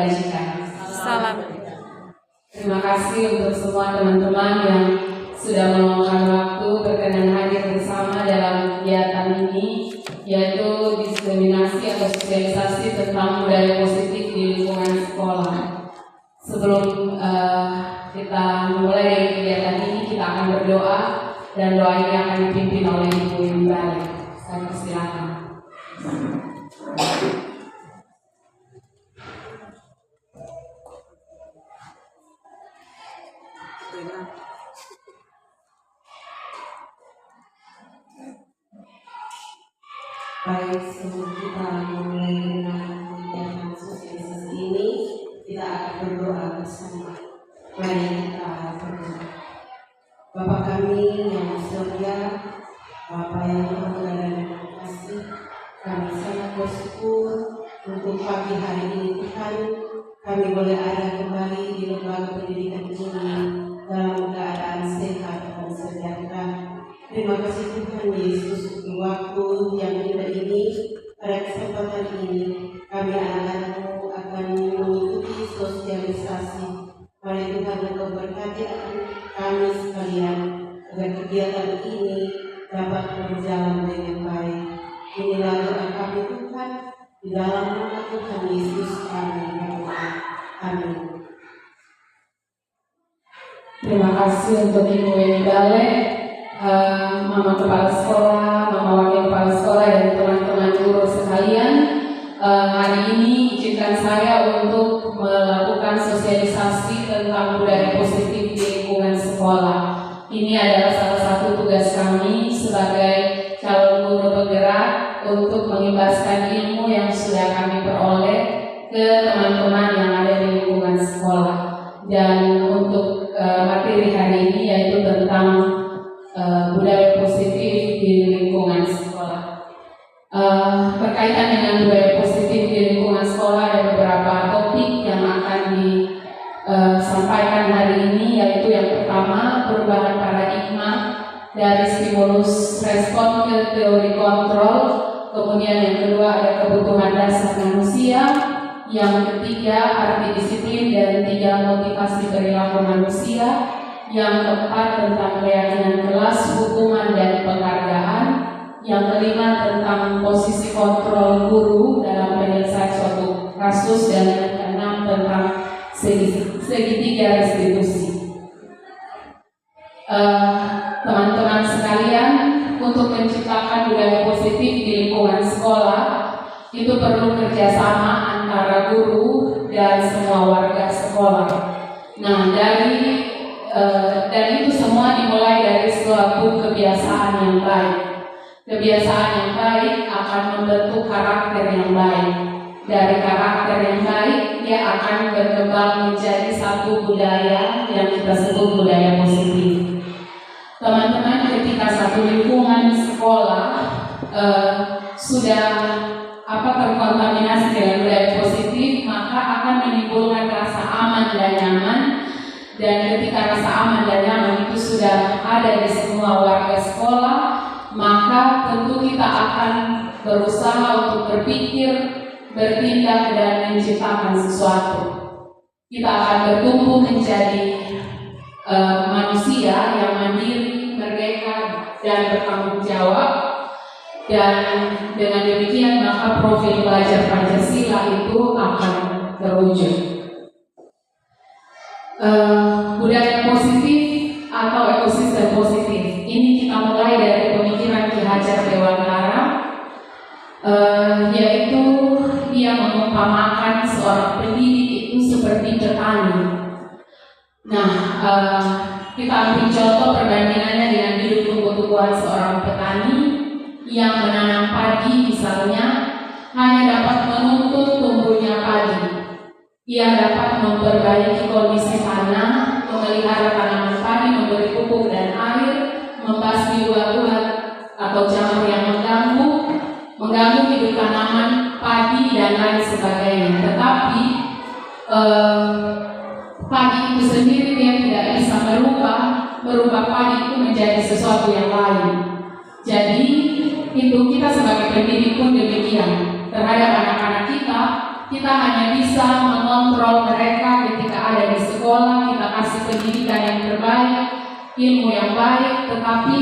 kebajikan. Salam. Terima kasih untuk semua teman-teman yang sudah meluangkan waktu berkenan hadir bersama dalam kegiatan ini, yaitu diskriminasi atau sosialisasi tentang budaya positif di lingkungan sekolah. Sebelum kita memulai dari kegiatan ini, kita akan berdoa, dan doa ini akan dipimpin oleh Ibu Imbale. Saya persilakan. Baik, sebelum kita mulai dengan kegiatan sosialisasi ini, kita akan berdoa bersama. Mari kita berdoa. Bapa kami yang di surga, Bapa yang berkenan dan kasih, kami sangat bersyukur untuk pagi hari ini Tuhan, kami boleh ada kembali di lembaga pendidikan ini dalam keadaan sehat dan sejahtera. Terima kasih Tuhan Yesus untuk waktu yang indah ini. Pada kesempatan ini kami anak-anakmu akan mengikuti sosialisasi. Mari Tuhan Engkau berkati kami sekalian agar kegiatan ini dapat berjalan dengan baik. Inilah doa kami Tuhan, di dalam nama Tuhan Yesus kami berdoa. Amin. Terima kasih untuk Ibu Imbale, Mama Kepala Sekolah, Mama Wakil Kepala Sekolah, dan teman-teman guru sekalian. Hari ini izinkan saya untuk melakukan sosialisasi tentang budaya positif di lingkungan sekolah. Ini adalah salah satu tugas kami sebagai calon guru bergerak untuk mengimbaskan ilmu yang sudah kami peroleh ke teman-teman yang ada di lingkungan sekolah. Dan untuk materi hari ini yaitu tentang budaya positif di lingkungan sekolah. Berkaitan dengan budaya positif di lingkungan sekolah, ada beberapa topik yang akan disampaikan hari ini, yaitu yang pertama perubahan paradigma dari stimulus respon ke teori kontrol, kemudian yang kedua ada kebutuhan dasar manusia, yang ketiga arti disiplin dan tiga motivasi perilaku manusia, yang keempat tentang keyakinan kelas, hukuman dan penghargaan, yang kelima tentang posisi kontrol guru dalam penyelesaian suatu kasus, dan yang keenam tentang segitiga restitusi. Teman-teman sekalian, untuk menciptakan budaya positif di lingkungan sekolah itu perlu kerjasama antara guru dan semua warga sekolah. Nah, dan itu semua dimulai dari suatu kebiasaan yang baik. Kebiasaan yang baik akan membentuk karakter yang baik. Dari karakter yang baik, dia akan berkembang menjadi satu budaya yang kita sebut budaya positif. Teman-teman, ketika satu lingkungan sekolah sudah terkontaminasi dengan budaya positif, maka akan menimbulkan rasa aman dan nyaman. Dan ketika rasa aman dan nyaman itu sudah ada di semua warga sekolah, maka tentu kita akan berusaha untuk berpikir, bertindak, dan menciptakan sesuatu. Kita akan bertumbuh menjadi manusia yang mandiri, merdeka, dan bertanggung jawab. Dan dengan demikian maka profil pelajar Pancasila itu akan terwujud. Budaya positif atau ekosistem positif ini kita mulai dari pemikiran Ki Hajar Dewantara, yaitu dia mengumpamakan seorang pendidik itu seperti petani. Nah, kita ambil contoh perbandingannya dengan hidup tumbuh-tumbuhan seorang petani yang menanam padi misalnya, hanya dapat menuntut tumbuhnya padi. Ia dapat memperbaiki kondisi tanah, memelihara tanaman padi, memberi pupuk dan air, membasmi ulat-ulat atau jamur yang mengganggu hidup tanaman, padi, dan lain sebagainya. Tetapi padi itu sendiri dia tidak bisa merubah padi itu menjadi sesuatu yang lain. Jadi itu kita sebagai pendidik pun demikian terhadap anak-anak kita. kita hanya bisa mengontrol mereka ketika ada di sekolah, kita kasih pendidikan yang terbaik, ilmu yang baik, tetapi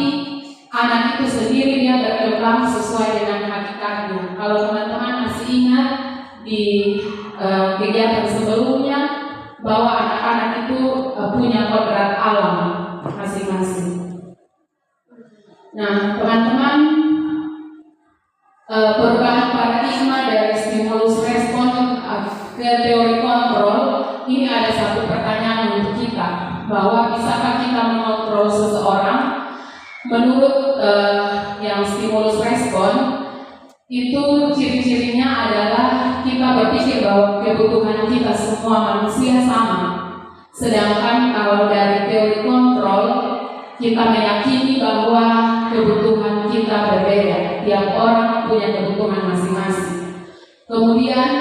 anak itu sendiri dia berkembang sesuai dengan hakikatnya. Kalau teman-teman masih ingat di kegiatan sebelumnya bahwa anak-anak itu punya kodrat alam masing-masing. Nah, teman-teman, perubahan paradigma dari stimulus respon ke teori kontrol ini ada satu pertanyaan untuk kita, bahwa bisakah kita mengontrol seseorang? Menurut yang stimulus respon itu ciri-cirinya adalah kita berpikir bahwa kebutuhan kita semua manusia sama. Sedangkan kalau dari teori kontrol kita meyakini bahwa kebutuhan kita berbeda, tiap orang punya kebutuhan masing-masing. Kemudian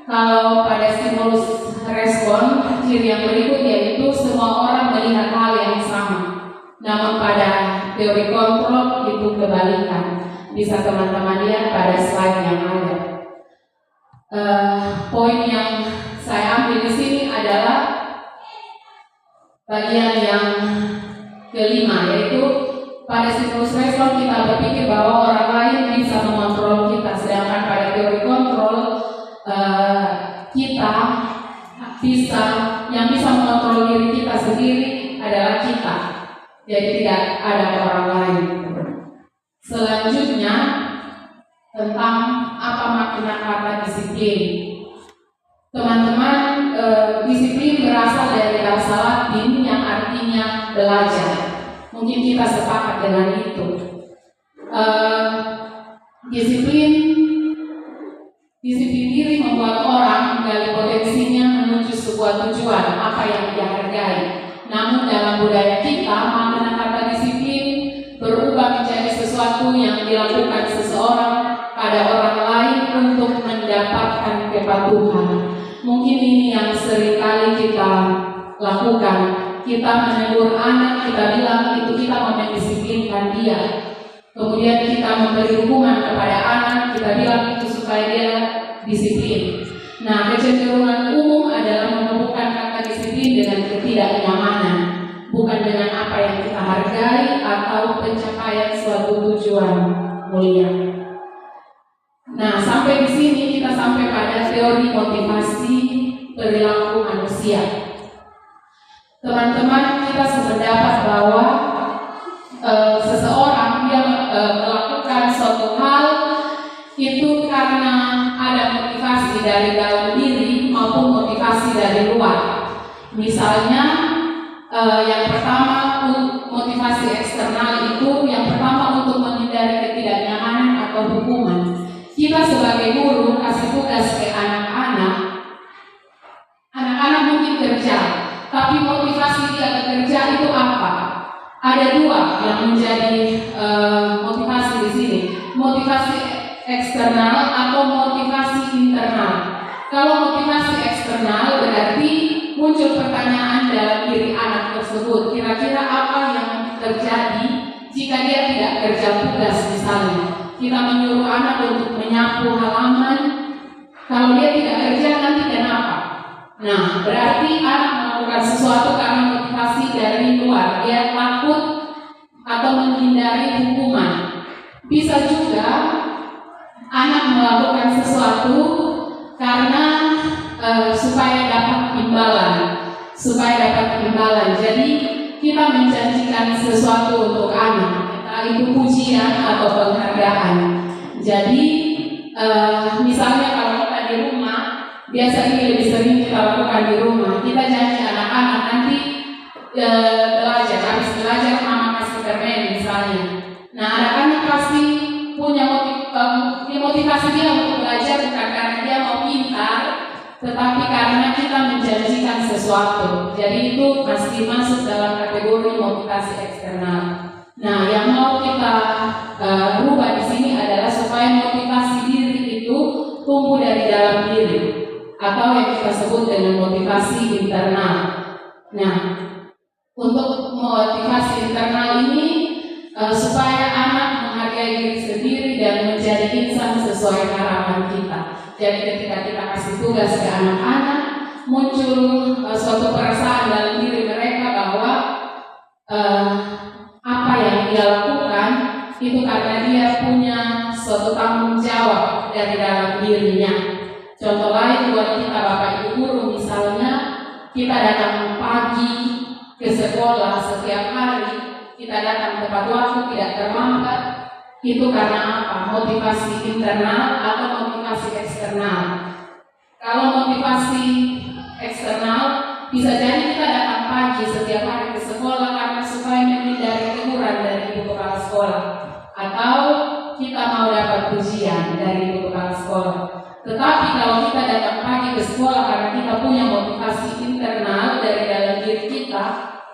kalau pada stimulus respon, ciri yang berikut yaitu semua orang melihat hal yang sama. Namun pada teori kontrol itu kebalikan. Bisa teman-teman lihat pada slide yang ada. Poin yang saya ambil di sini adalah bagian yang kelima, yaitu pada stimulus respon kita berpikir bahwa orang lain bisa mengontrol kita, sedangkan pada teori kontrol kita yang bisa mengontrol diri kita sendiri adalah kita. Jadi tidak ada orang lain. Selanjutnya tentang apa makna kata disiplin. Teman-teman, disiplin berasal dari bahasa Latin yang artinya belajar. Mungkin kita sepakat dengan itu. Disiplin diri membuat orang menggali potensinya menuju sebuah tujuan apa yang dia hargai. Namun dalam budaya kita, makna kata disiplin berubah menjadi sesuatu yang dilakukan seseorang pada orang lain untuk mendapatkan kepatuhan. Mungkin ini yang seringkali kita lakukan. Kita menegur anak, kita bilang itu kita mendisiplinkan dia. Kemudian kita memberi hukuman kepada anak, kita bilang itu supaya dia disiplin. Nah, kecenderungan umum adalah menemukan kata disiplin dengan ketidaknyamanan, bukan dengan apa yang kita hargai atau pencapaian suatu tujuan mulia. Nah, sampai di sini kita sampai pada teori motivasi perilaku manusia. Teman-teman, kita sependapat bahwa seseorang yang melakukan suatu hal itu karena ada motivasi dari dalam diri maupun motivasi dari luar. Misalnya yang pertama, motivasi eksternal itu yang pertama untuk menghindari ketidaknyamanan atau hukuman. Kita sebagai guru kasih tugas ke anak-anak mungkin kerja, tapi motivasi dia bekerja itu apa? Ada dua yang menjadi motivasi di sini, motivasi eksternal atau motivasi internal. Kalau motivasi eksternal berarti muncul pertanyaan dalam diri anak tersebut, kira-kira apa yang terjadi jika dia tidak kerja tugas misalnya. Kita menyuruh anak untuk menyapu halaman, kalau dia tidak kerja nanti kenapa? Nah, berarti anak melakukan sesuatu karena motivasi dari luar, dia takut atau menghindari hukuman. Bisa juga anak melakukan sesuatu karena supaya dapat imbalan. Jadi kita menjanjikan sesuatu untuk anak, entah itu pujian atau penghargaan. Jadi misalnya kalau kita di rumah, biasanya lebih sering kita lakukan di rumah. Kita janji anak-anak nanti habis belajar mama kasih permen misalnya. Nah, anak-anak pasti punya motivasi dia untuk belajar bukan karena dia mau pintar, tetapi karena kita menjanjikan sesuatu. Jadi itu pasti masuk dalam kategori motivasi eksternal. Nah, yang mau kita rubah di sini adalah supaya motivasi diri itu tumbuh dari dalam diri, atau yang kita sebut dengan motivasi internal. Nah, untuk motivasi internal ini supaya anak menghargai diri sendiri dan menjadi insan sesuai harapan kita. Jadi ketika kita kasih tugas ke anak-anak, muncul suatu perasaan dalam diri mereka bahwa apa yang dia lakukan itu karena dia punya suatu tanggung jawab dari dalam dirinya. Contoh lain buat kita Bapak Ibu guru, misalnya kita datang pagi ke sekolah setiap hari, kita datang tepat waktu, tidak terlambat. Itu karena apa? Motivasi internal atau motivasi eksternal. Kalau motivasi eksternal, bisa jadi kita datang pagi setiap hari ke sekolah karena supaya menghindari teguran dari ibu kepala sekolah, atau kita mau dapat pujian dari ibu kepala sekolah. Tetapi kalau kita datang pagi ke sekolah karena kita punya motivasi internal dari dalam diri kita,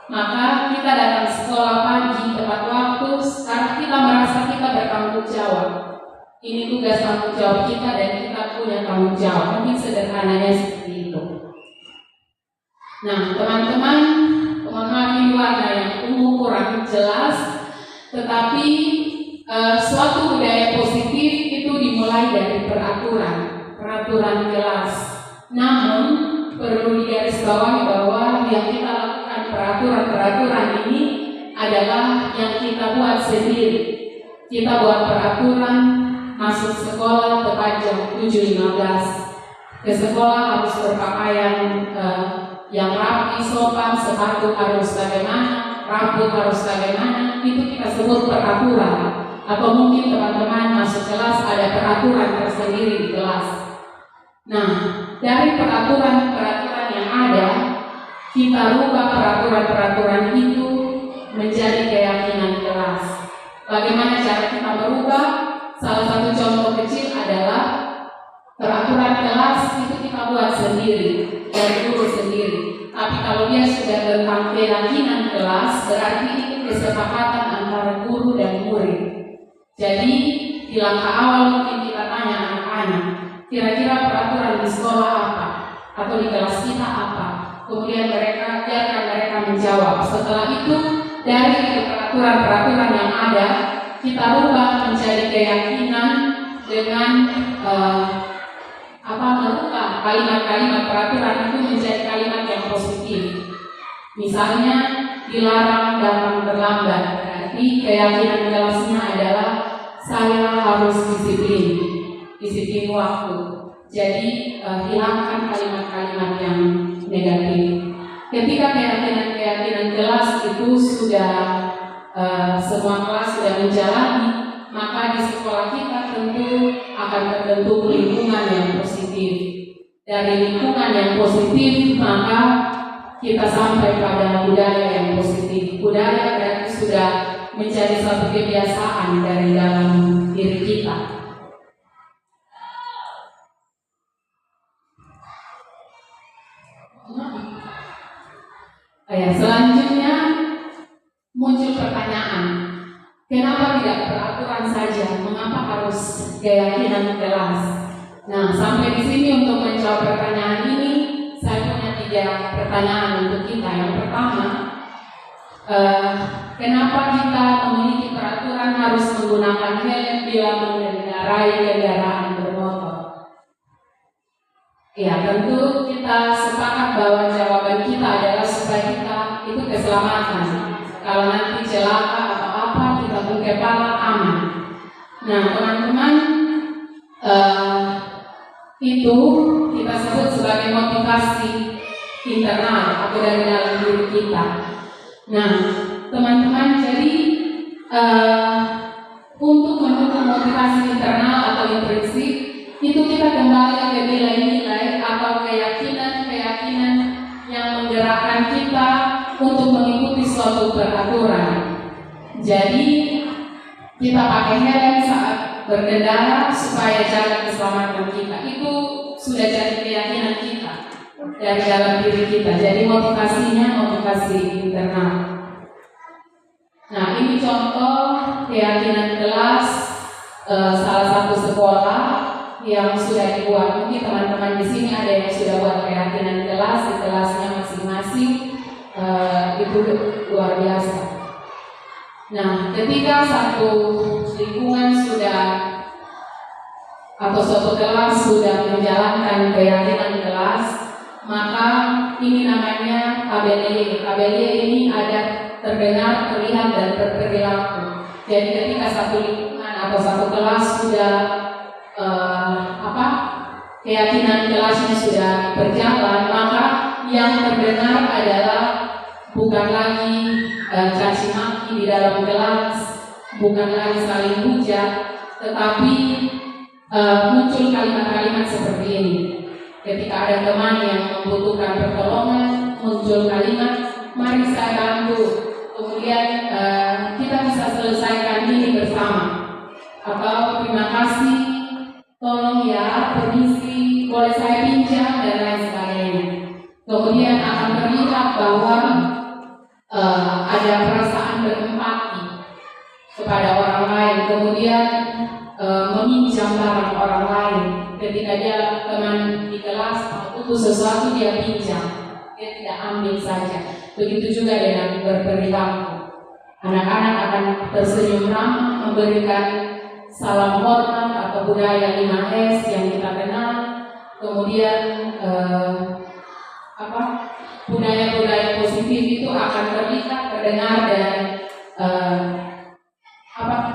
maka kita datang sekolah pagi tepat waktu karena kita merasa kita bertanggung jawab. Ini tugas tanggung jawab kita dan kita punya tanggung jawab. Mungkin sederhananya seperti itu. Nah, teman-teman, mohon maaf ini warna yang ungu kurang jelas, tetapi suatu budaya positif itu dimulai dari peraturan kelas. Namun perlu digarisbawahi bahwa yang kita lakukan peraturan ini adalah yang kita buat sendiri. Kita buat peraturan masuk sekolah tepat jam 7.15. Ke sekolah harus berpakaian yang rapi, sopan, sepatu harus bagaimana, rambut harus bagaimana. Itu kita sebut peraturan. Atau mungkin teman-teman masuk kelas ada peraturan tersendiri di kelas. Nah, dari peraturan-peraturan yang ada, kita rubah peraturan-peraturan itu menjadi keyakinan kelas. Bagaimana cara kita merubah? Salah satu contoh kecil adalah peraturan kelas itu kita buat sendiri, dari guru sendiri. Tapi kalau dia sudah tentang keyakinan kelas, berarti itu kesepakatan antara guru dan murid. Jadi di langkah awal mungkin kita tanya anak-anak, kira-kira peraturan di sekolah apa? Atau di kelas kita apa? Kemudian biarkan mereka menjawab. Setelah itu dari peraturan-peraturan yang ada, kita rubah menjadi keyakinan dengan merubah kalimat-kalimat peraturan itu menjadi kalimat yang positif. Misalnya dilarang datang terlambat. Berarti keyakinan kelasnya adalah saya harus disiplin waktu. Jadi hilangkan kalimat-kalimat yang negatif. Ketika keyakinan kelas itu sudah semua kelas sudah menjalani, maka di sekolah kita tentu akan terbentuk lingkungan yang positif. Dari lingkungan yang positif, maka kita sampai pada budaya yang positif. Budaya berarti sudah menjadi satu kebiasaan dari dalam diri kita. Selanjutnya muncul pertanyaan, kenapa tidak peraturan saja? Mengapa harus keyakinan kelas? Nah, sampai di sini untuk menjawab pertanyaan ini, saya punya 3 pertanyaan untuk kita. Yang pertama, kenapa kita memiliki peraturan harus menggunakan helm bila mengendarai kendaraan bermotor? Ya, tentu kita sepakat bahwa jawaban kita adalah supaya kita itu keselamatan. Kalau nanti celaka atau apa, kita pun kepala aman. Nah, teman-teman, itu kita sebut sebagai motivasi internal atau dari dalam diri kita. Nah, teman-teman, jadi untuk mendukung motivasi internal atau intrinsik itu kita kembali ke nilai-nilai atau keyakinan yang menggerakkan kita untuk mengikuti suatu peraturan. Jadi kita pakai helm saat berkendara supaya jaga keselamatan kita. Itu sudah jadi keyakinan kita dari dalam diri kita. Jadi motivasinya motivasi internal. Nah, ini contoh keyakinan kelas salah satu sekolah yang sudah dibuat. Mungkin teman-teman di sini ada yang sudah buat keyakinan kelas di kelasnya masing-masing. Itu luar biasa. Nah, ketika satu lingkungan sudah atau suatu kelas sudah menjalankan keyakinan kelas, maka ini namanya KBLI. KBLI ini ada terdengar, terlihat, dan berperilaku. Jadi ketika satu lingkungan atau satu kelas sudah keyakinan kelasnya sudah berjalan, maka yang terdengar adalah bukan lagi caci maki di dalam kelas, bukan lagi saling hujat, tetapi muncul kalimat-kalimat seperti ini. Ketika ada teman yang membutuhkan pertolongan, muncul kalimat, mari saya bantu, kemudian kita bisa selesaikan ini bersama, atau terima kasih, tolong ya, permisi, boleh saya pinjam, dan lain sebagainya. Kemudian akan terlihat bahwa ada perasaan berempati kepada orang lain, kemudian meminjam barang orang lain. Ketika dia teman di kelas butuh sesuatu, dia pinjam, dia tidak ambil saja. Begitu juga dengan berperilaku. Anak-anak akan tersenyum ramah, memberikan salam hormat atau budaya 5S yang kita kenal. Kemudian budaya-budaya positif itu akan terlihat, terdengar, dan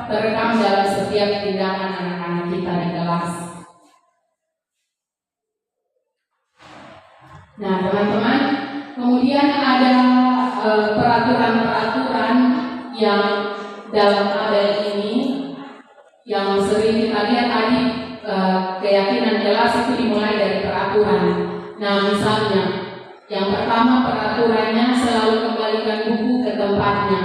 terekam dalam setiap tindakan anak-anak kita di kelas. Nah, teman-teman, kemudian ada peraturan-peraturan yang dalam ABEL ini yang sering kita lihat tadi. Keyakinan kelas itu dimulai dari peraturan. Nah, misalnya yang pertama, peraturannya selalu kembalikan buku ke tempatnya.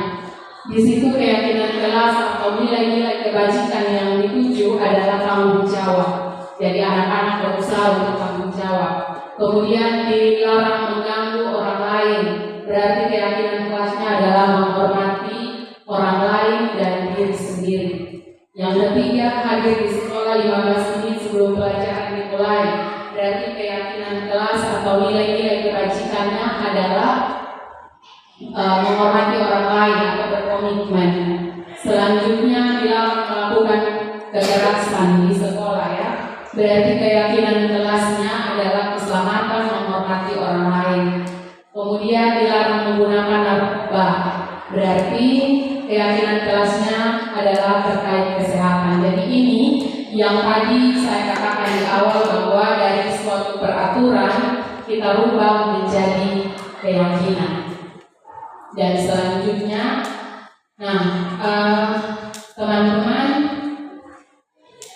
Di situ keyakinan kelas atau nilai-nilai kebajikan yang dituju adalah tanggung jawab. Jadi anak-anak berusaha untuk tanggung jawab. Kemudian dilarang mengganggu orang lain. Berarti keyakinan kelasnya adalah menghormati orang lain dan diri sendiri. Yang ketiga, hadir di sekolah 15 menit sebelum pelajaran dimulai. Berarti keyakinan kelas atau nilai-nilai kebajikannya adalah menghormati orang lain atau berkomitmen. Selanjutnya, dilarang melakukan kekerasan di sekolah ya. Berarti keyakinan kelasnya adalah keselamatan, menghormati orang lain. Kemudian dilarang menggunakan narkoba. Berarti keyakinan kelasnya adalah terkait kesehatan. Jadi ini yang tadi saya katakan di awal, bahwa dari suatu peraturan kita rubah menjadi keyakinan. Dan selanjutnya, teman-teman,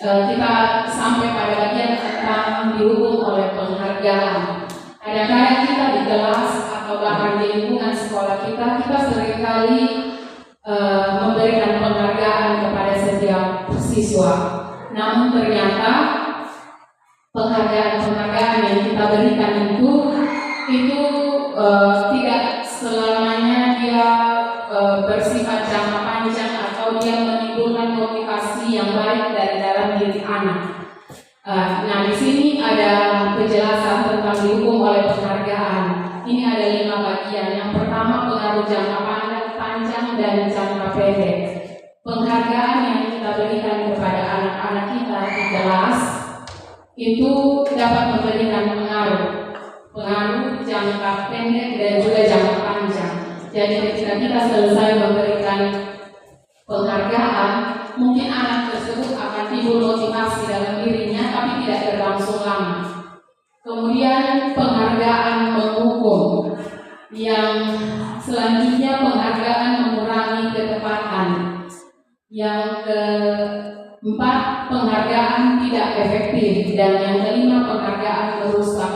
kita sampai pada bagian tentang dihukum oleh penghargaan. Kadang-kadang kita di kelas atau bahkan di lingkungan sekolah kita seringkali memberikan penghargaan kepada setiap siswa. Namun ternyata penghargaan yang kita berikan itu tidak selamanya dia bersifat jangka panjang atau dia menimbulkan motivasi yang baik dari dalam diri anak. Nah, di sini ada penjelasan tentang dihukum oleh penghargaan. Ini ada 5 bagian. Yang pertama, pengaruh jangka panjang dan jangka pendek. Penghargaan yang kita berikan kepada anak-anak kita di kelas itu dapat memberikan pengaruh jangka pendek dan juga jangka panjang. Jadi ketika kita selesai memberikan penghargaan, mungkin anak tersebut akan timbul motivasi dalam dirinya, tapi tidak berlangsung lama. Kemudian penghargaan menghukum. Yang selanjutnya, penghargaan mengurangi ketepatan. Yang keempat, penghargaan tidak efektif. Dan yang kelima, penghargaan merusak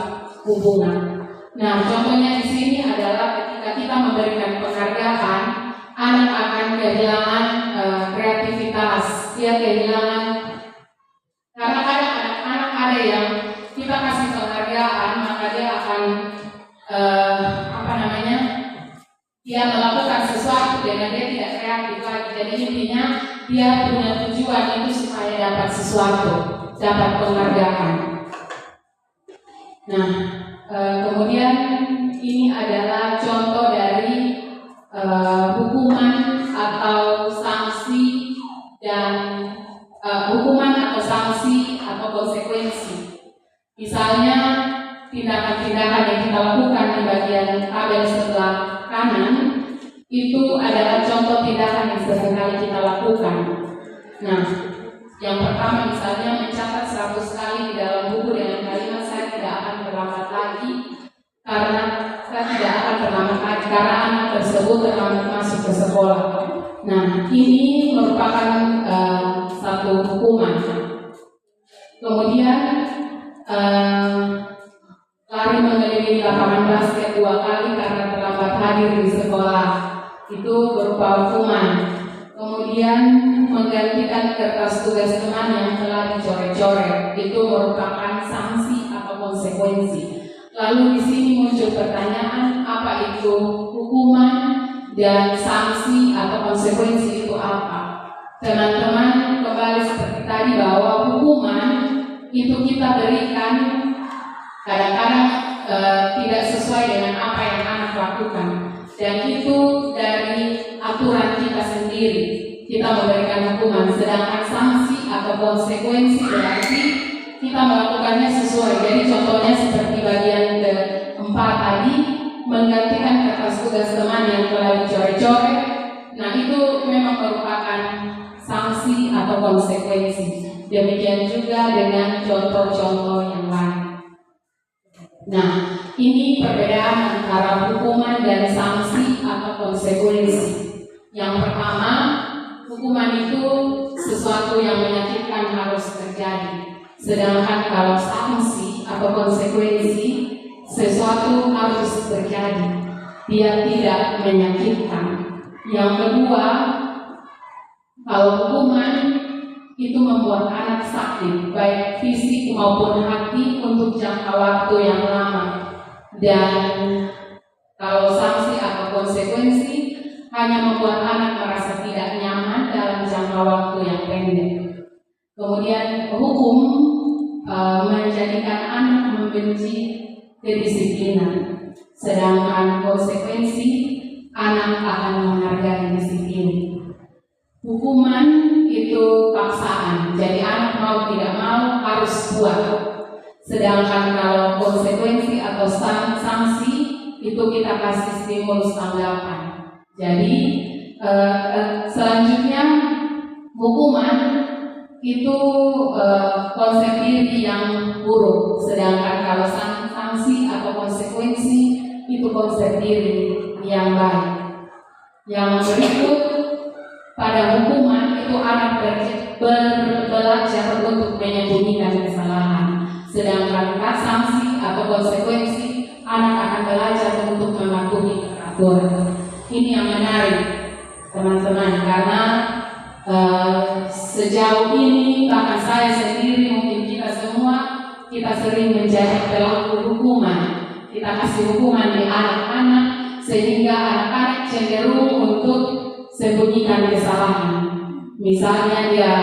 hubungan. Nah, contohnya di sini adalah ketika kita memberikan penghargaan, anak akan kehilangan kreativitas, dia kehilangan. Karena kadang anak-anak ada yang kita kasih penghargaan, maka dia akan dia melakukan sesuatu dengan dia tidak kreatif lagi. Jadi intinya dia punya tujuan itu supaya dapat sesuatu, dapat penghargaan. Nah, kemudian ini adalah contoh dari hukuman atau sanksi dan hukuman atau sanksi atau itu adalah contoh tindakan yang seringkali kita lakukan. Nah, yang pertama misalnya mencatat 100 kali di dalam buku dengan kalimat saya tidak akan terlambat lagi karena anak tersebut terlambat masuk ke sekolah. Nah, ini merupakan satu hukuman. Kemudian lari mengelilingi lapangan basket 2 kali karena terlambat hadir di sekolah, itu berupa hukuman. Kemudian menggantikan kertas tugas teman yang telah dicoret-coret, itu merupakan sanksi atau konsekuensi. Lalu di sini muncul pertanyaan, apa itu hukuman dan sanksi atau konsekuensi itu apa? Teman-teman, kembali seperti tadi bahwa hukuman itu kita berikan kadang-kadang tidak sesuai dengan apa yang anak lakukan, dan itu dari aturan kita sendiri kita memberikan hukuman, sedangkan sanksi atau konsekuensi berarti kita melakukannya sesuai. Jadi contohnya seperti bagian keempat tadi, menggantikan kertas tugas teman yang telah dicoret-coret. Nah, itu memang merupakan sanksi atau konsekuensi. Demikian juga dengan contoh-contoh yang lain. Nah, ini perbedaan antara hukuman dan sanksi atau konsekuensi. Yang pertama, hukuman itu sesuatu yang menyakitkan harus terjadi. Sedangkan kalau sanksi atau konsekuensi, sesuatu harus terjadi, dia tidak menyakitkan. Yang kedua, kalau hukuman itu membuat anak sakit, baik fisik maupun hati untuk jangka waktu yang lama. Dan kalau sanksi atau konsekuensi hanya membuat anak merasa tidak nyaman dalam jangka waktu yang pendek. Kemudian hukum menjadikan anak membenci kedisiplinan, sedangkan konsekuensi anak akan menghargai disiplin. Hukuman itu paksaan, jadi anak mau tidak mau harus buat. Sedangkan kalau konsekuensi atau sanksi itu kita kasih stimulus tanggapan. Jadi selanjutnya hukuman itu konsep diri yang buruk, sedangkan kalau sanksi atau konsekuensi itu konsep diri yang baik. Yang berikut, pada hukuman itu anak belajar untuk menyembunyikan kesalahan, sedangkan sanksi atau konsekuensi anak akan belajar untuk mematuhi peraturan. Ini yang menarik, teman-teman, karena sejauh ini bahkan saya sendiri, mungkin kita semua, kita sering menjadi pelaku hukuman. Kita kasih hukuman di anak-anak sehingga anak-anak cenderung untuk sembunyikan kesalahan. Misalnya dia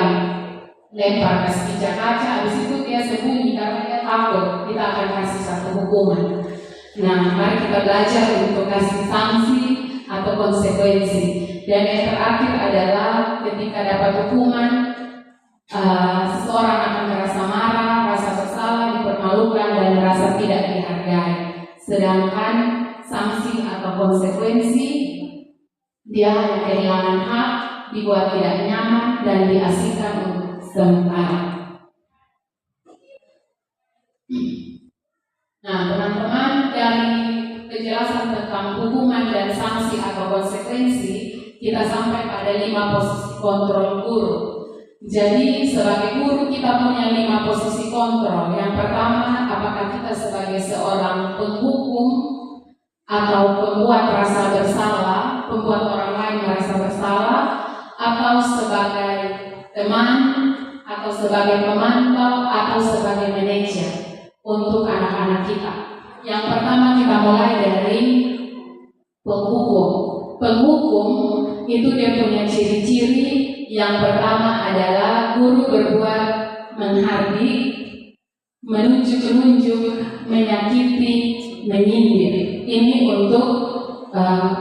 lempar kaca, habis itu dia sembunyi karena dia takut, kita akan kasih satu hukuman. Nah, mari kita belajar untuk kasih sanksi atau konsekuensi. Dan yang terakhir adalah ketika dapat hukuman, seseorang akan merasa marah, merasa bersalah, dipermalukan, dan merasa tidak dihargai. Sedangkan sanksi atau konsekuensi, dia hanya kehilangan hak, dibuat tidak nyaman, dan diasingkan untuk sementara. Nah, teman-teman, dari kejelasan tentang hukuman dan sanksi atau konsekuensi, kita sampai pada 5 posisi kontrol guru. Jadi sebagai guru kita punya 5 posisi kontrol. Yang pertama, apakah kita sebagai seorang penghukum atau pembuat rasa bersalah, membuat orang lain merasa bersalah, atau sebagai teman, atau sebagai pemantau, atau sebagai manajer untuk anak-anak kita. Yang pertama kita mulai dari penghukum. Penghukum itu dia punya ciri-ciri. Yang pertama adalah guru berbuat menghardik, menunjuk-nunjuk, menyakiti, menyindir. Ini untuk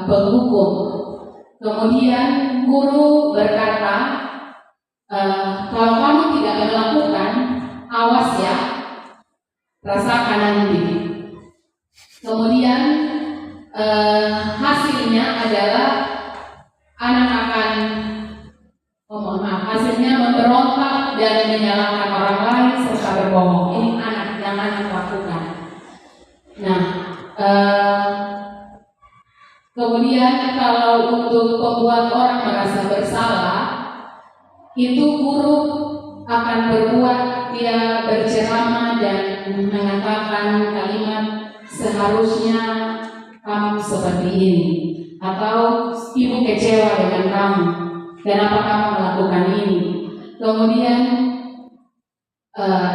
penghukum. Kemudian guru berkata, kalau kamu tidak melakukan, awas ya, rasakan nanti. Kemudian hasilnya adalah anak akan hasilnya memberontak dan menyalahkan orang lain serta berbohong. Ini anak yang anak lakukan. Nah, kemudian kalau untuk membuat orang merasa bersalah, itu guru akan berbuat dia berceramah dan mengatakan kalimat seharusnya kamu seperti ini, atau ibu kecewa dengan kamu, kenapa kamu melakukan ini. Kemudian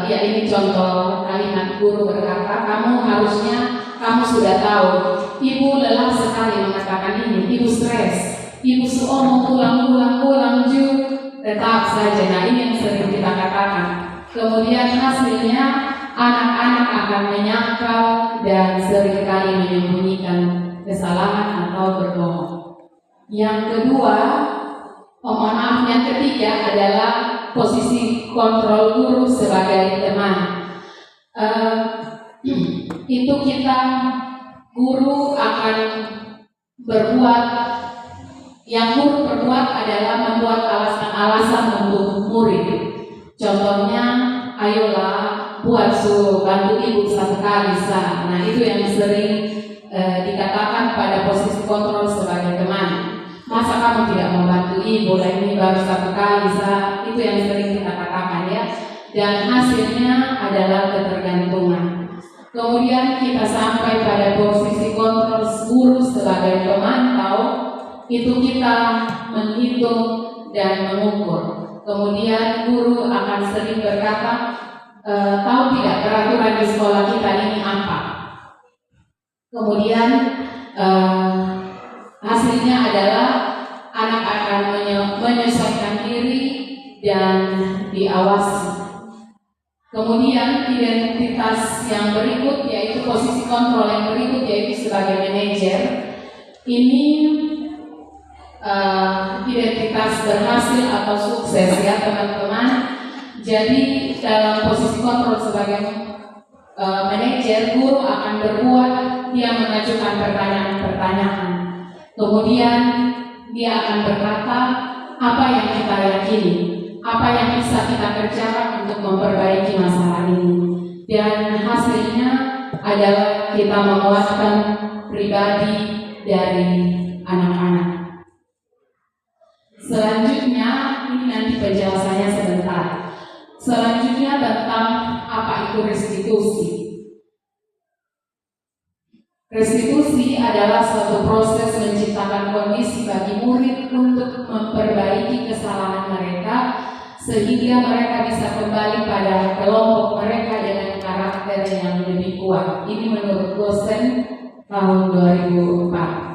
ya ini contoh kalimat guru berkata, kamu sudah tahu, ibu lelah sekali mengatakan ini, ibu stres, ibu mau pulang tetap saja. Nah, ini yang sering kita katakan. Kemudian hasilnya anak-anak akan menyangkal dan seringkali menyembunyikan kesalahan atau berbohong. Yang kedua, yang ketiga adalah posisi kontrol guru sebagai teman. Itu guru akan berbuat, yang guru berbuat adalah membuat alasan-alasan untuk murid. Contohnya, ayolah buat bantu ibu satu kali sah. Nah, itu yang sering dikatakan pada posisi kontrol sebagai teman. Masa kamu tidak membantu ibu, ini baru satu kali sah. Itu yang sering kita katakan ya. Dan hasilnya adalah ketergantungan. Kemudian kita sampai pada posisi kontrol guru sebagai pemantau. Itu kita menghitung dan mengukur. Kemudian guru akan sering berkata, tahu tidak peraturan di sekolah kita ini apa? Kemudian hasilnya adalah anak akan menyesuaikan diri dan diawasi. Kemudian identitas yang berikut, yaitu posisi kontrol yang berikut, yaitu sebagai manajer. Ini identitas berhasil atau sukses ya teman-teman. Jadi dalam posisi kontrol sebagai manajer, guru akan berbuat, dia mengajukan pertanyaan-pertanyaan. Kemudian dia akan berkata apa yang kita yakini, apa yang bisa kita kerjakan untuk memperbaiki masalah ini. Dan hasilnya adalah kita menguatkan pribadi dari anak-anak. Selanjutnya, ini nanti penjelasannya sebentar. Selanjutnya tentang apa itu restitusi. Restitusi adalah suatu proses menciptakan kondisi bagi murid untuk memperbaiki kesalahan mereka sehingga mereka bisa kembali pada kelompok mereka dengan karakter yang lebih kuat. Ini menurut dosen tahun 2004.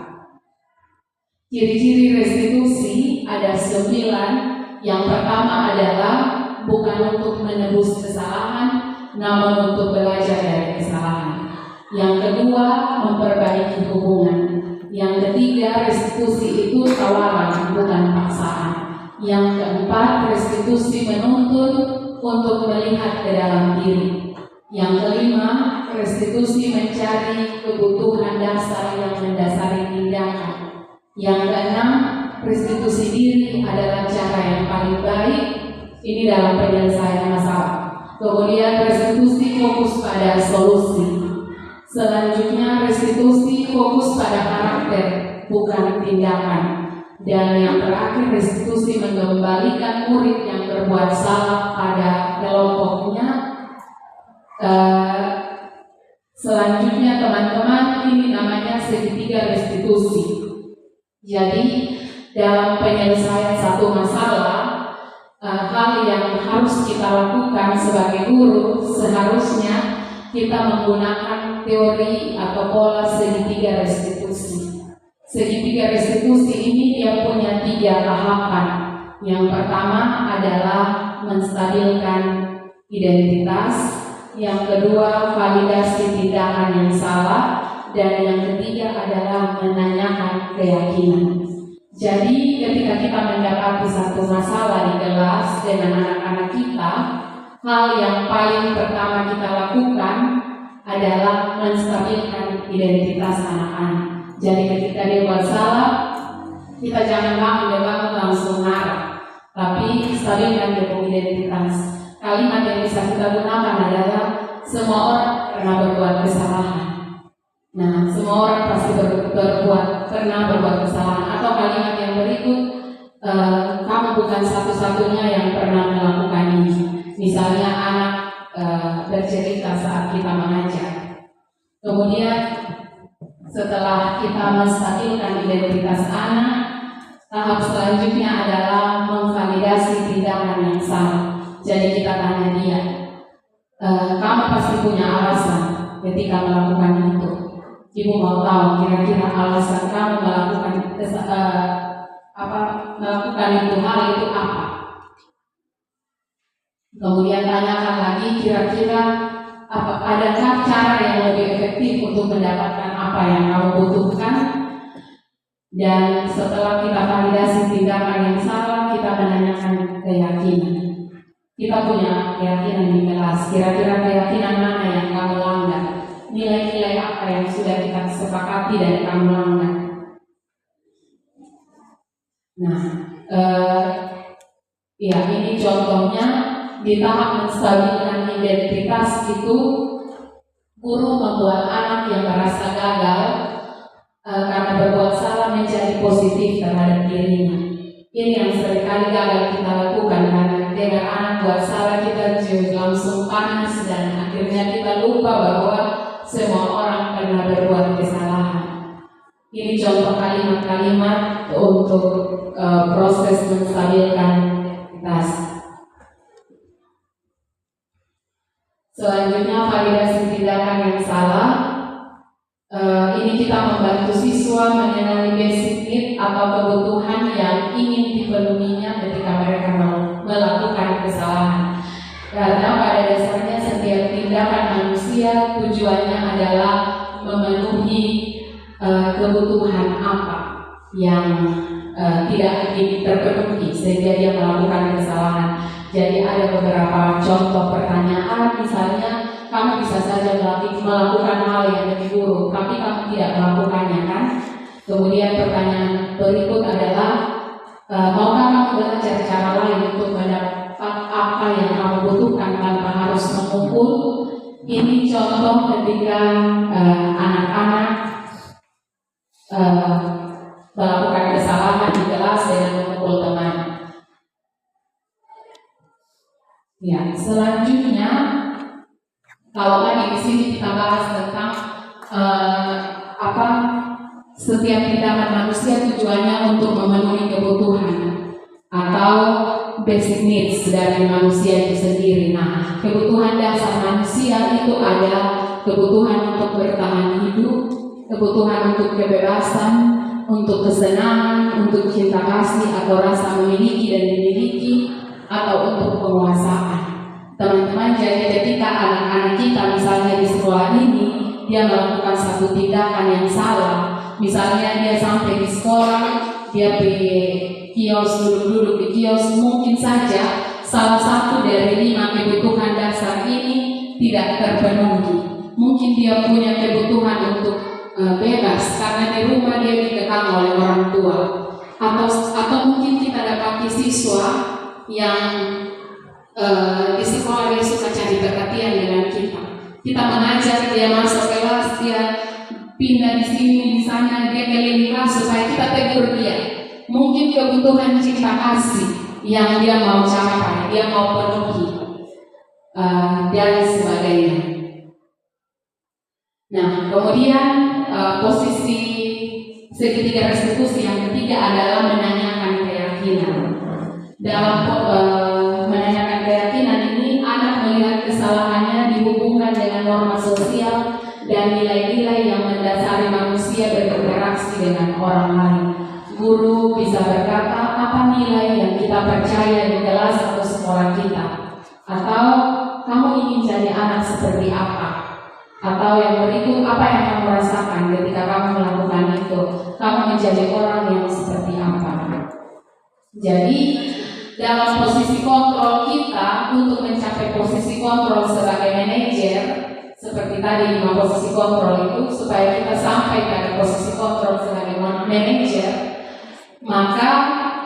Ciri-ciri restitusi ada 9. Yang pertama adalah bukan untuk menebus kesalahan, namun untuk belajar dari kesalahan. Yang kedua, memperbaiki hubungan. Yang ketiga, restitusi itu tawaran, bukan paksaan. Yang keempat, restitusi menuntun untuk melihat ke dalam diri. Yang kelima, restitusi mencari kebutuhan dasar yang mendasari tindakan. Yang keenam, restitusi diri adalah cara yang paling baik. Ini dalam penyelesaian masalah. Kemudian restitusi fokus pada solusi. Selanjutnya restitusi fokus pada karakter, bukan tindakan. Dan yang terakhir, restitusi mengembalikan murid yang berbuat salah pada kelompoknya. Selanjutnya teman-teman, ini namanya segitiga restitusi. Jadi dalam penyelesaian satu masalah, hal yang harus kita lakukan sebagai guru seharusnya kita menggunakan teori atau pola segitiga restitusi. Segitiga restitusi ini dia punya 3 tahapan. Yang pertama adalah menstabilkan identitas, yang kedua validasi tindakan yang salah, dan yang ketiga adalah menanyakan keyakinan. Jadi ketika kita mendapati satu masalah di kelas dengan anak-anak kita, hal yang paling pertama kita lakukan adalah menstabilkan identitas anak-anak. Jadi ketika dia buat salah, Kita jangan bangun langsung marah, tapi stabilkan identitas. Kalimat yang bisa kita gunakan adalah semua orang pernah berbuat kesalahan. Nah, semua orang pasti pernah berbuat kesalahan. Atau kalimat yang berikut, kamu bukan satu-satunya yang pernah melakukan ini. Misalnya anak bercerita saat kita mengajar. Kemudian setelah kita menstabilkan identitas anak, tahap selanjutnya adalah memvalidasi tindakan yang salah. Jadi kita tanya dia, kamu pasti punya alasan ketika melakukan itu. Ibu mau tahu kira-kira alasan kamu melakukan itu hal itu apa? Kemudian tanyakan lagi kira-kira adakah cara yang lebih efektif untuk mendapatkan apa yang kamu butuhkan? Dan setelah kita validasi tindakan yang salah, kita menanyakan keyakinan. Kita punya keyakinan di kelas, kira-kira keyakinan mana yang kamu langgar? Nilai-nilai apa yang sudah kita sepakati dan kamu langgar? Nah, ya ini contohnya di tahap menstabilkan identitas itu, guru membuat anak yang merasa gagal karena berbuat salah menjadi positif terhadap dirinya. Ini yang seringkali gagal kita lakukan, karena dengan anak buat salah kita langsung panas dan akhirnya kita lupa bahwa semua orang pernah berbuat kesalahan. Ini contoh kalimat-kalimat untuk proses menstabilkan identitas. Selanjutnya validasi tindakan yang salah. Ini kita membantu siswa mengenali basic need atau kebutuhan yang ingin dipenuhinya ketika mereka melakukan kesalahan. Karena pada dasarnya setiap tindakan manusia tujuannya adalah memenuhi kebutuhan apa yang tidak terpenuhi sehingga dia melakukan kesalahan. Jadi ada beberapa contoh pertanyaan, misalnya kamu bisa saja melakukan hal yang lebih buruk, tapi kamu tidak melakukannya, kan? Kemudian pertanyaan berikut adalah, maukah kamu belajar cara lain untuk mendapat apa yang kamu butuhkan tanpa harus memukul? Ini contoh ketika anak-anak melakukan kesalahan di kelas dengan memukul teman. Ya, selanjutnya kalau tadi di sini kita bahas tentang setiap tindakan manusia tujuannya untuk memenuhi kebutuhan atau basic needs dari manusia itu sendiri. Nah, kebutuhan dasar manusia itu ada kebutuhan untuk bertahan hidup, kebutuhan untuk kebebasan, untuk kesenangan, untuk cinta kasih atau rasa memiliki dan dimiliki, atau untuk penguasaan. Teman-teman, jadi ketika anak-anak kita misalnya di sekolah ini dia melakukan satu tindakan yang salah, misalnya dia sampai di sekolah, dia pergi kios, duduk-duduk di kios, mungkin saja salah satu dari 5 kebutuhan dasar ini tidak terpenuhi. Mungkin dia punya kebutuhan untuk bebas karena di rumah dia dikekang oleh orang tua, atau mungkin kita dapati siswa yang di sekolah dia suka cari perhatian dengan kita. Kita mengajar, dia masuk kelas, dia pindah di sini, di sana, dia keliling kelas supaya kita tegur dia. Mungkin kebutuhan cinta kasih yang dia mau capai, dia mau penuhi, dan sebagainya. Nah, kemudian posisi segitiga restitusi yang ketiga adalah menanyakan keyakinan. Dalam menanyakan keyakinan ini, anak melihat kesalahannya dihubungkan dengan norma sosial dan nilai-nilai yang mendasari manusia berinteraksi dengan orang lain. Guru bisa berkata, apa nilai yang kita percaya di kelas atau sekolah kita? Atau kamu ingin jadi anak seperti apa? Atau yang berikut, apa yang kamu rasakan ketika kamu melakukan itu? Kamu menjadi orang yang seperti apa? Jadi dalam posisi kontrol kita untuk mencapai posisi kontrol sebagai manajer, seperti tadi 5 posisi kontrol itu, supaya kita sampai pada posisi kontrol sebagai manajer, maka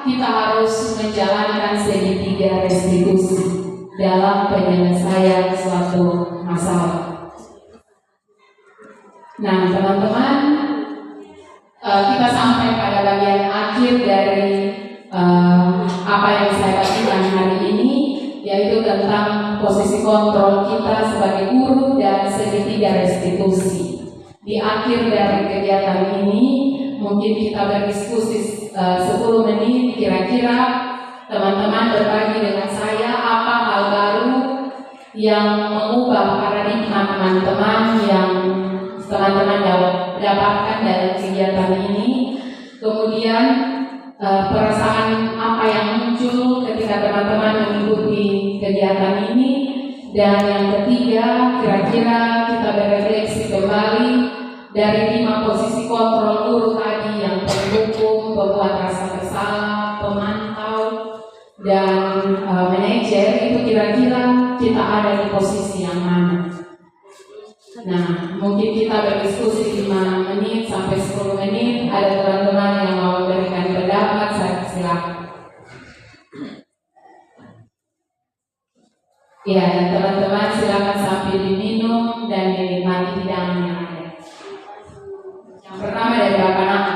kita harus menjalankan segitiga restitusi dalam penyelesaian suatu masalah. Nah, teman-teman, kita sampai pada bagian akhir dari apa yang saya bagikan hari ini, yaitu tentang posisi kontrol kita sebagai guru dan segitiga restitusi. Di akhir dari kegiatan ini, mungkin kita berdiskusi 10 menit kira-kira. Teman-teman berbagi dengan saya apa hal baru yang mengubah paradigma teman-teman yang teman-teman dapatkan dalam kegiatan ini. Kemudian perasaan apa yang muncul ketika teman-teman mengikuti kegiatan ini. Dan yang ketiga, kira-kira kita berefleksi kembali dari 5 posisi kontrol guru tadi, yang pendukung, pembuat rasa bersalah, pemantau, dan manajer. Itu kira-kira kita ada di posisi yang mana. Nah, mungkin kita berdiskusi 5 menit sampai 10 menit. Ada teman-teman yang mau memberikan pendapat, saya silakan. Ya, dan teman-teman silakan sambil diminum dan dinikmati hidangan yang ada. Yang pertama dari Bapak Nama.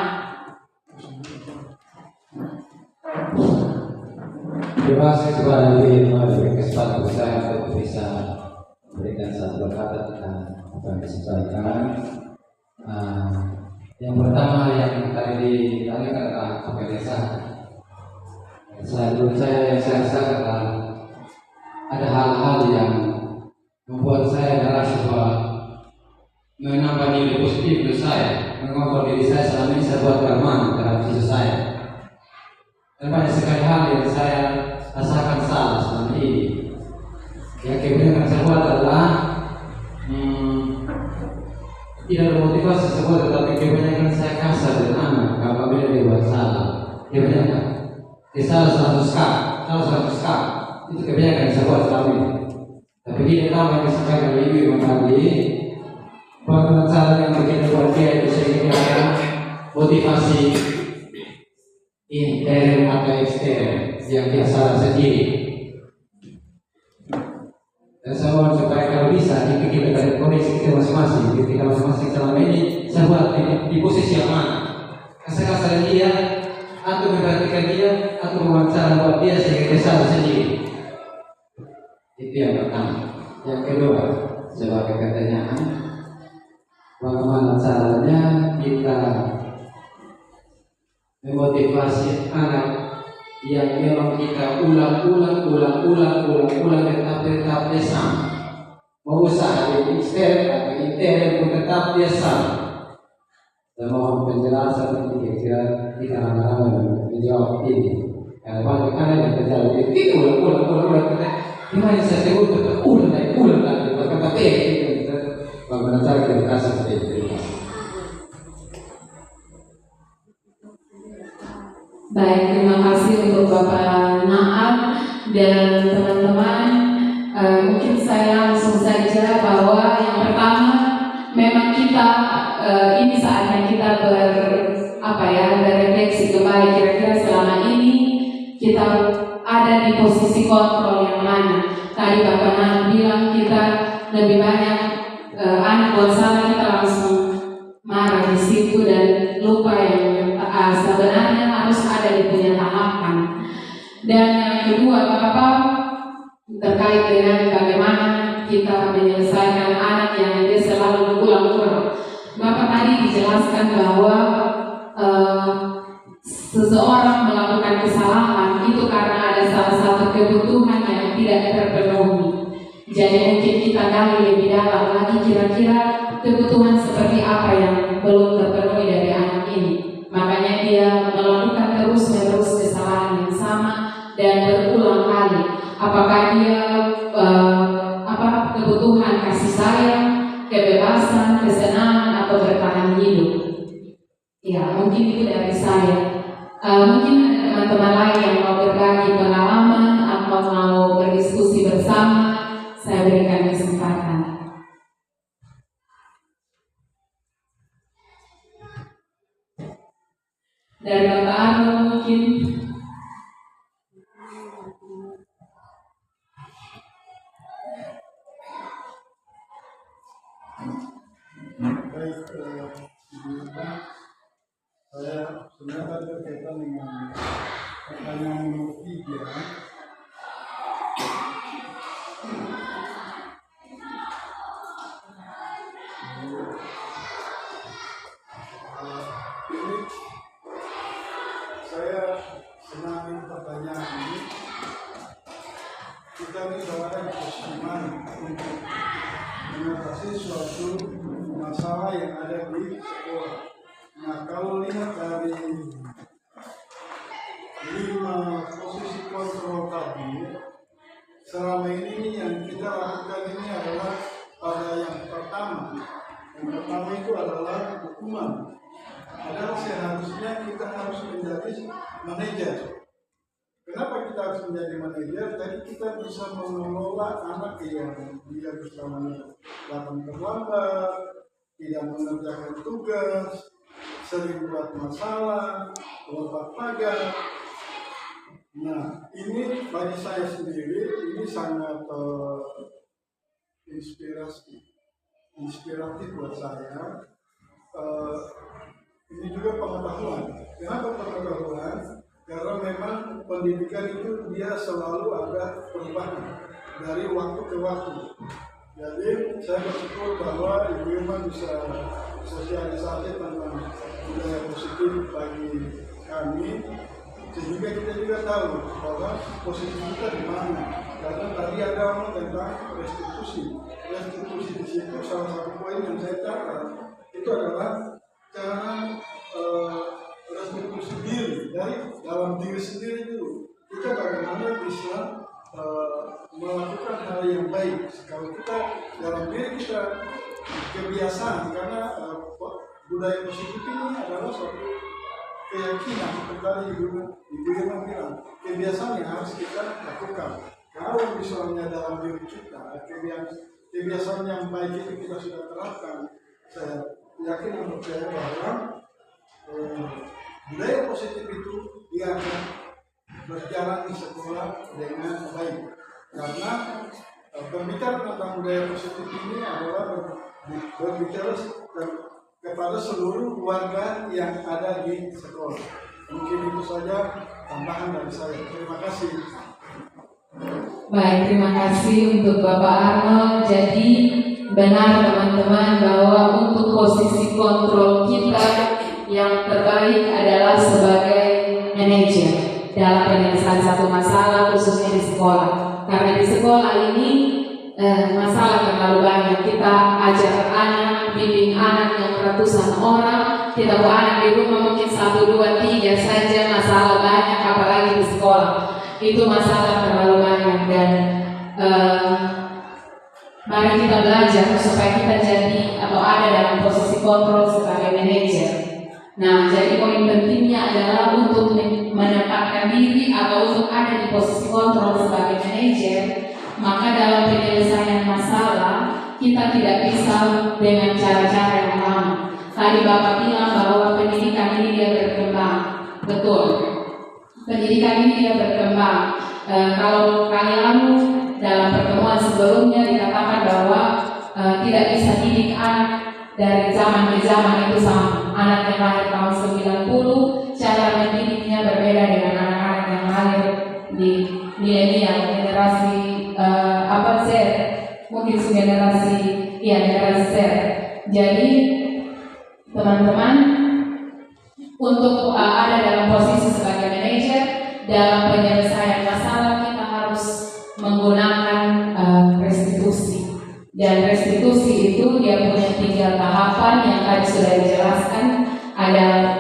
Terima kasih kepada diri memberi kesempatan saya untuk bisa memberikan satu kata tentang apa yang disampaikan. Yang pertama yang tadi ditanya tentang kebiasaan. Menurut saya yang saya rasakan adalah ada hal-hal yang membuat saya merasa bahwa menambah nilai positif untuk saya, mengobrol diri saya selama ini saya buat berman terhadap diri saya. Dan banyak sekali hal yang saya rasakan salah selama ini. Yang kemudian saya buat adalah tidak bermotivasi sebuah, tetapi kebanyakan saya kasar dengan anak apabila dia buat salah. Kebanyakan dia salah 100 kali, salah 100 kali. Itu kebanyakan saya buat selama ini. Tapi dia tahu yang disampaikan oleh ibu tadi, bahwa cara yang begitu buat dia itu sehingga motivasi intern atau ekstern yang dia salah sendiri. Dan saya mohon supaya kalau bisa kita dari kondisi kita masing-masing, ketika masing-masing selama ini saya buat di posisi yang mana. Kasar-kasar dia, atau memperhatikan dia, atau mewawancara buat dia sehingga dia salah sendiri. Itu yang pertama. Yang kedua, sebagai pertanyaan, bagaimana caranya kita memotivasi anak yang memang kita ulang tetap dia sama. Mau usaha di ekstern atau intern pun tetap dia sama. Dan mohon penjelasan kira-kira kita lama-lama menjawab ini. Karena banyak anak yang terjadi itu ulang. Gimana saya sebut ulang lagi berkata itu. Bagaimana cara kita kasih seperti itu? Baik, terima kasih untuk Bapak Naam dan teman-teman. Mungkin saya langsung saja bahwa yang pertama, memang kita ini saatnya kita berefleksi kembali kira-kira selama ini kita ada di posisi kontrol yang mana. Tadi Bapak Naam bilang kita lebih banyak anak buat salah, kita langsung marah di situ dan lupa yang sebenarnya harus ada di punya tahapan. Dan yang kedua, Bapak, terkait dengan bagaimana kita menyelesaikan anak yang dia selalu berulang-ulang. Bapak tadi dijelaskan bahwa seseorang melakukan kesalahan itu karena ada salah satu kebutuhan yang tidak terpenuhi. Jadi mungkin kita gali lebih dalam lagi kira-kira kebutuhan seperti apa yang belum terpenuhi dari anak ini. Makanya dia melakukan terus-menerus kesalahan yang sama dan berulang kali. Apakah dia kebutuhan kasih sayang, kebebasan, kesenangan, atau bertahan hidup? Ya, mungkin itu dari saya. Mungkin ada teman-teman lain yang mau berbagi pengalaman atau mau berdiskusi bersama, saya berikan kesempatan. Dari Bapak Anu, mungkin. Baik, saya sebenarnya berkaitan dengan pertanyaan nomor 3. Ini saya senang pertanyaan ini. Kita ini berada di posisi mana untuk mengatasi suatu masalah yang ada di sekolah. Nah, kalau lihat dari 5 posisi kontrol tadi, selama ini yang kita lakukan ini adalah pada yang pertama. Yang pertama itu adalah hukuman. Padahal seharusnya kita harus menjadi manajer. Kenapa kita harus menjadi manajer? Tadi kita bisa mengelola anak yang dia bersama datang terlambat, tidak mengerjakan tugas, sering buat masalah, lompat pagar. Nah, ini bagi saya sendiri ini sangat inspiratif buat saya. Ini juga pengetahuan. Kenapa pengetahuan? Karena memang pendidikan itu dia selalu ada perubahan dari waktu ke waktu. Jadi saya bersyukur bahwa Ibu Irma bisa sosialisasi tentang budaya positif bagi kami, sehingga kita juga tahu bahwa posisi kita di mana. Karena tadi ada orang tentang restitusi. Restitusi di situ salah satu poin yang saya catat itu adalah cara restitusi diri dari dalam diri sendiri dulu. Kita bagaimana bisa melakukan hal yang baik. Kalau kita dalam diri kita kebiasaan, karena budaya positif ini adalah suatu keyakinan seperti Ibu Irma bilang, kebiasaan yang harus kita lakukan. Kalau misalnya dalam diri kita kebiasaan yang baik itu kita sudah terapkan, saya yakin dan percaya bahwa budaya positif itu dia akan berjalan di sekolah dengan baik. Karena berbicara tentang budaya positif ini adalah berbicara kepada seluruh warga yang ada di sekolah. Mungkin itu saja tambahan dari saya. Terima kasih. Baik, terima kasih untuk Bapak Arnold. Jadi benar teman-teman bahwa untuk posisi kontrol kita yang terbaik adalah sebagai manajer dalam penyelesaian satu masalah, khususnya di sekolah. Karena di sekolah ini masalah terlalu banyak. Kita ajar anak, bimbing anak yang ratusan orang, kita bawa anak di rumah mungkin 1, 2, 3 saja, masalah banyak, apalagi di sekolah. Itu masalah terlalu banyak dan mari kita belajar supaya kita jadi atau ada dalam posisi kontrol sebagai manajer. Nah, jadi poin pentingnya adalah untuk menempatkan diri atau untuk ada di posisi kontrol sebagai manajer, maka dalam penyelesaian masalah kita tidak bisa dengan cara-cara yang lama. Tadi Bapak bilang bahwa pendidikan ini dia berkembang, betul. Pendidikan ini dia berkembang. Kalau kali lalu dalam pertemuan sebelumnya dikatakan bahwa tidak bisa didik anak dari zaman ke zaman itu sama. Anak yang lahir tahun 90, cara mendidiknya berbeda dengan anak-anak yang lahir di milenial, generasi Z, mungkin generasi Z. Jadi teman-teman, untuk ada dalam posisi sebagai manajer dalam penyelesaian masalah kita harus menggunakan restitusi. Dan restitusi itu dia punya 3 tahapan yang tadi sudah dijelaskan. Ada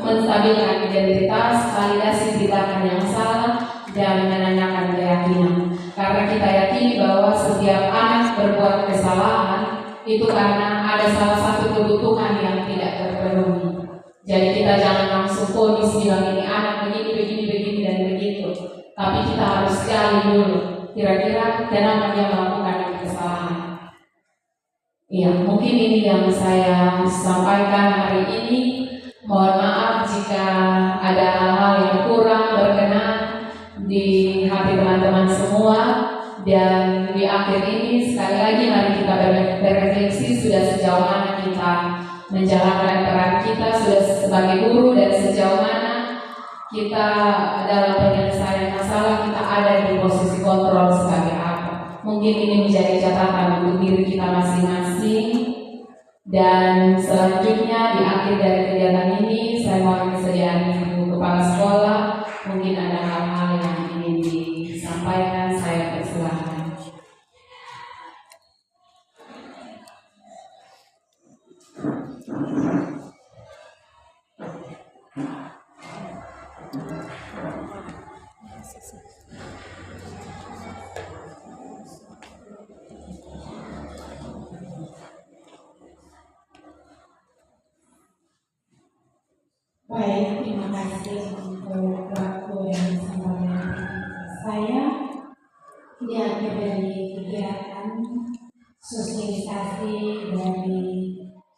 menstabilkan identitas, validasi tindakan yang salah, dan menanyakan keyakinan. Karena kita yakini bahwa setiap anak berbuat kesalahan itu karena ada salah satu kebutuhan yang tidak terpenuhi. Jadi kita jangan langsung vonis bilang ini anak begini dan begitu. Tapi kita harus gali dulu. Kira-kira kenapa dia melakukan kesalahan? Iya, mungkin ini yang saya sampaikan hari ini. Mohon maaf jika ada hal-hal kurang berkenan di hati teman-teman semua. Dan di akhir ini sekali lagi mari kita berefleksi sudah sejauh mana kita menjalankan peran kita sudah sebagai guru dan sejauh mana kita dalam penyelesaian masalah kita ada di posisi kontrol sebagai apa. Mungkin ini menjadi catatan untuk diri kita masing-masing. Dan selanjutnya di akhir dari kegiatan ini saya mohon kesediaan Ibu Kepala Sekolah, mungkin ada hal-hal yang ingin disampaikan, saya persilahkan. Baik, terima kasih untuk waktu yang sangat saya. Di akhir dari kegiatan sosialisasi dari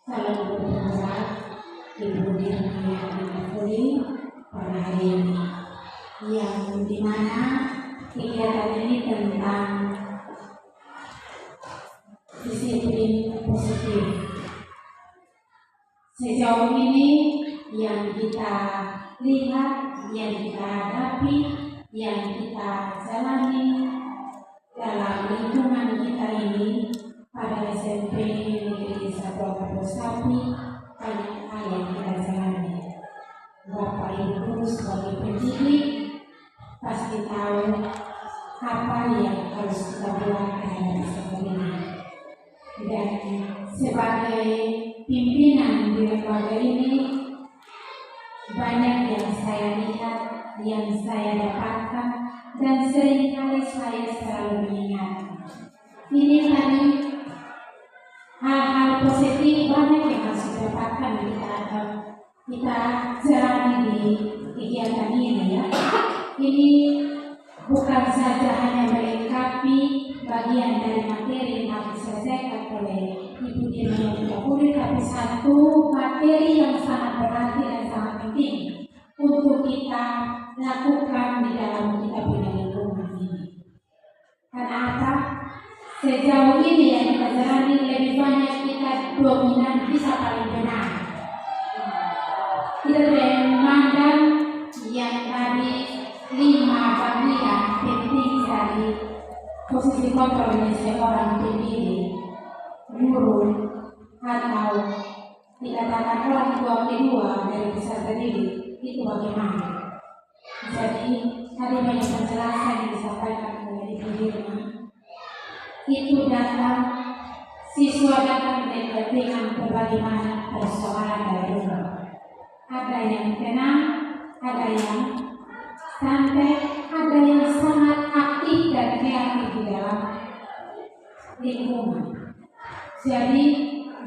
calon gubernur Ibu Dirma Puri pada hari ini, yang dimana kegiatan ini tentang disiplin positif. Sejauh ini yang kita lihat, yang kita hadapi, yang kita jalani dalam lingkungan kita ini pada SMP Negeri 1 Sapi, banyak hal yang kita jalani. Bapak Ibu guru sebagai pendidik pasti tahu apa yang harus kita buat terhadap sekolah ini. Dan sebagai pimpinan di lembaga ini, banyak yang saya lihat, yang saya dapatkan, dan seringkali saya selalu mengingat. Ini tadi hal-hal positif banyak yang harus didapatkan kita jalani di kegiatan ini ya. Ini bukan saja hanya melengkapi bagian dari materi yang harus diselesaikan oleh Ibu Dirma Puri, tapi satu materi yang sangat berarti dan sangat penting untuk kita lakukan di dalam kita punya lingkungan ini. Karena apa? Sejauh ini yang kita jalani lebih banyak kita dominan bisa paling benar. Kita memandang yang tadi 5 bagian penting dari posisi kontrolnya seorang pendidik, guru, atau dikatakan orang tua kedua dari peserta didik itu bagaimana. Jadi tadi banyak penjelasan yang disampaikan oleh Ibu Dirma. Itu datang, siswa datang dengan berbagai macam persoalan dari rumah. Ada yang tenang, ada yang santai, ada yang sangat aktif dan kreatif di dalam lingkungan. Jadi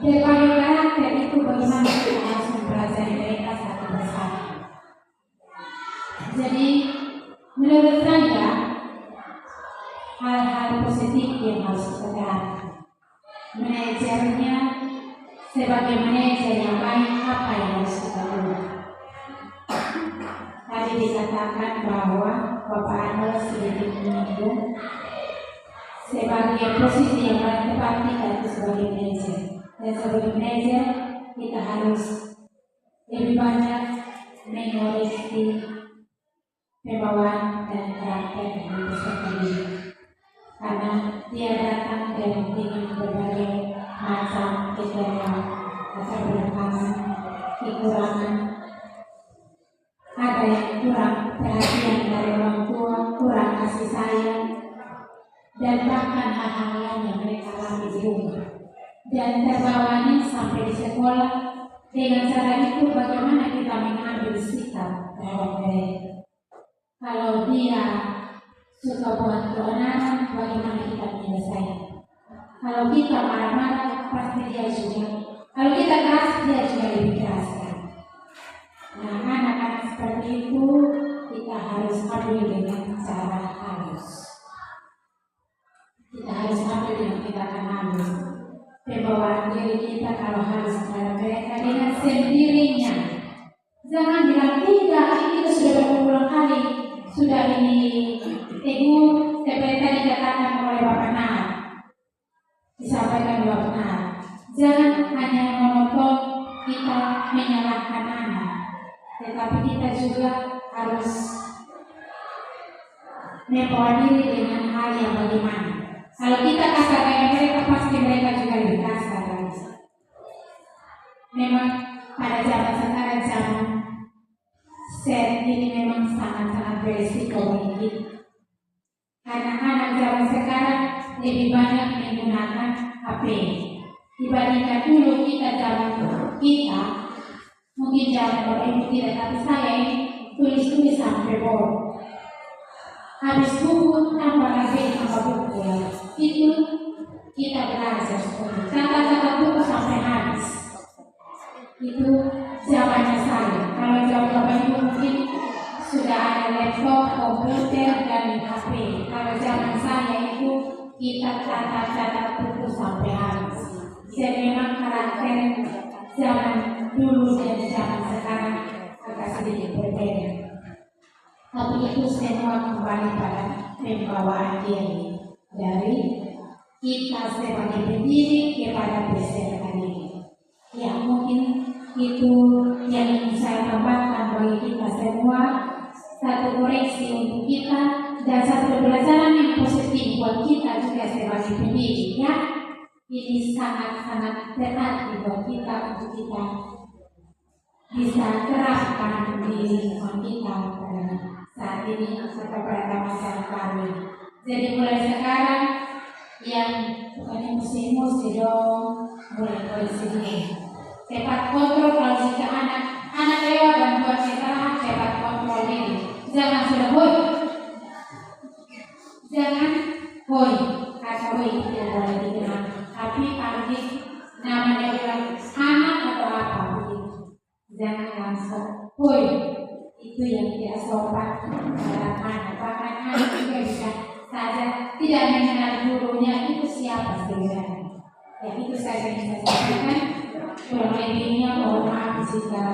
berbagai karakter itu bagaimana kita harus mempelajari mereka satu persatu. Jadi menurut saya hal-hal positif yang harus kita lihat. Manajernya sebagai manajer yang baik apa yang harus kita lakukan? Tadi dikatakan bahwa Bapak Arnold sedikit menyinggung sebagai posisi yang paling tepat kita itu sebagai manajer. Dan sebagai manajer kita harus lebih banyak mengoreksi pembawaan dan karakter dari peserta didik. Karena dia datang dengan berbagai macam gejala latar belakang, kekurangan. Ada yang kurang perhatian dari orang tua, kurang kasih sayang, dan bahkan hal-hal lain yang mereka alami di rumah. Dan terbawanya sampai di sekolah. Dengan cara itu bagaimana kita mengambil sikap terhadap mereka. Kalau dia suka buat keonaran, bagaimana kita menyelesaikan? Kalau kita marah-marah, pasti dia juga. Kalau kita keras, dia juga lebih keras. Nah, anak-anak seperti itu kita harus ambil dengan cara halus. Kita harus ambil dengan tindakan halus. Pembawaan diri kita kalau harus terhadap mereka dengan sendirinya. Jangan bilang tidak, ini sudah berulang kali, sudah ini tegur seperti tadi dikatakan oleh Bapak Nah, disampaikan oleh Bapak Nah. Jangan hanya monoton kita menyalahkan anak, tetapi kita juga harus membawa diri dengan hal yang bagaimana. Kalau kita kasar kayak mereka, pasti mereka juga lebih kasar lagi. Memang pada zaman sekarang, zaman set ini memang sangat-sangat berisiko bagi kita. Karena anak zaman sekarang lebih banyak menggunakan HP dibandingkan dulu kita zaman kita. Mungkin zaman Bapak Ibu tidak, tapi saya ini tulis sampai bawah. Habis buku tambah lagi tambah buku ya. Itu kita belajar sekolah. Catat buku sampai habis. Itu zamannya saya. Kalau zaman Bapak Ibu mungkin sudah ada laptop, komputer dan HP. Kalau zaman saya itu kita catat buku sampai habis. Jadi memang karakter zaman dulu dan zaman sekarang agak sedikit berbeda. Tapi itu semua kembali pada pembawaan diri dari kita sebagai pendiri kepada peserta didik. Ya, mungkin itu yang ingin saya tambahkan bagi kita semua, satu koreksi untuk kita dan satu pembelajaran yang positif buat kita juga sebagai pendidik. Ya, ini sangat-sangat berarti buat kita untuk kita bisa terapkan di lingkungan kita pada saat ini atau pada masa kami. Jadi mulai sekarang yang bukannya musim dong, mulai sini. Cepat kontrol kalau jika anak lewat dan buat kesalahan, cepat kontrol ini. Jangan sudah boy, jangan boy, kata boy tidak boleh dibilang. Tapi panggil namanya bilang anak atau apa begitu. Jangan langsung boy, itu yang tidak sopan terhadap anak. Bahkan anak juga bisa saja tidak mengenal gurunya itu siapa sebenarnya. Ya, itu saja yang saya sampaikan. Kurang lebihnya mohon maaf jika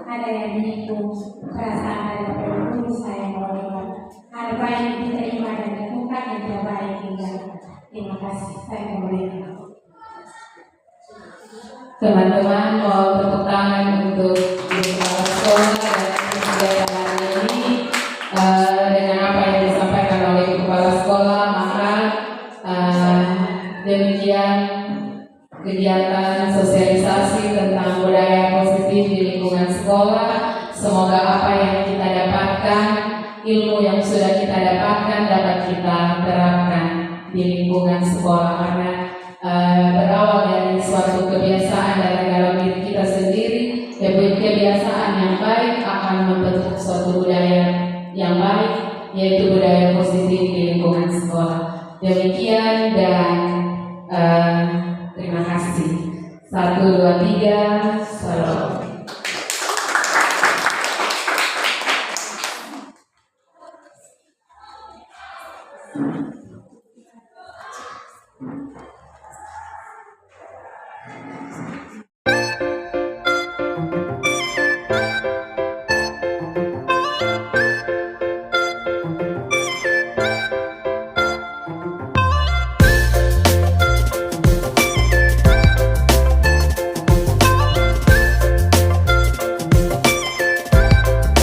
ada yang menyinggung perasaan dari Bapak Ibu. Saya mohon hal baik diterima dan dilakukan, yang tidak baik tinggalkan. Terima kasih. Saya mohon. Teman-teman mau tepuk tangan untuk kepala sekolah dan kesediaan hari ini. Dengan apa yang disampaikan oleh kepala sekolah, maka demikian kegiatan sosialisasi tentang budaya positif di lingkungan sekolah. Semoga apa yang kita dapatkan, ilmu yang sudah kita dapatkan dapat kita terapkan di lingkungan sekolah, karena berawal dari suatu kebiasaan dari dalam diri kita sendiri. Kebiasaan yang baik akan membentuk suatu budaya yang baik, yaitu budaya positif di lingkungan sekolah. Demikian dan terima kasih. 1, 2, 3, salam.